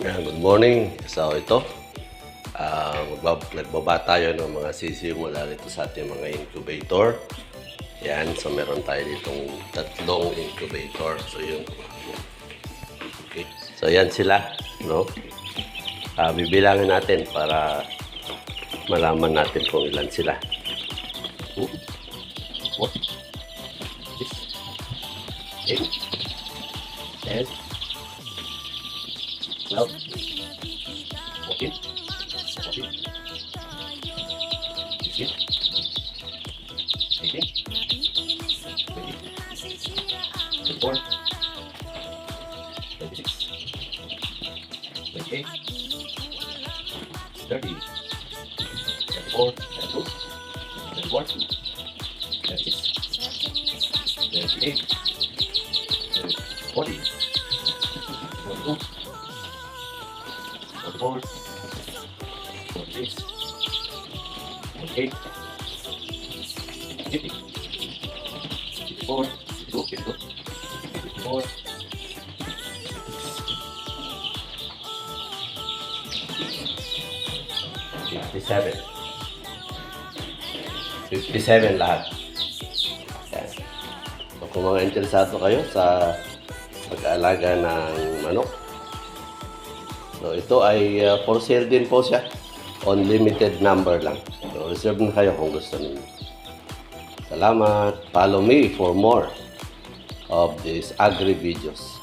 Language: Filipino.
Good morning. So ito, nagbaba tayo ng mga sisimula rito sa ating mga incubator. Yan, so meron tayo ditong tatlong incubator. So yun. Okay. So yan sila, no? Bibilangin natin para malaman natin kung ilan sila. What? This? 8? 10? 12? 14? 15? 18? 20? 24? 26? 28? 30? 34? 32? 34? 36? 38? 40? 42? 44, 46, 48, 50, 54, 52, 54, 57. 57 lahat. Yan. So, kung mga interesado kayo sa pag-aalaga ng manok, so, ito ay for sale din po siya. Unlimited number lang. So, reserve na kayo kung gusto niyo. Salamat. Follow me for more of these agri videos.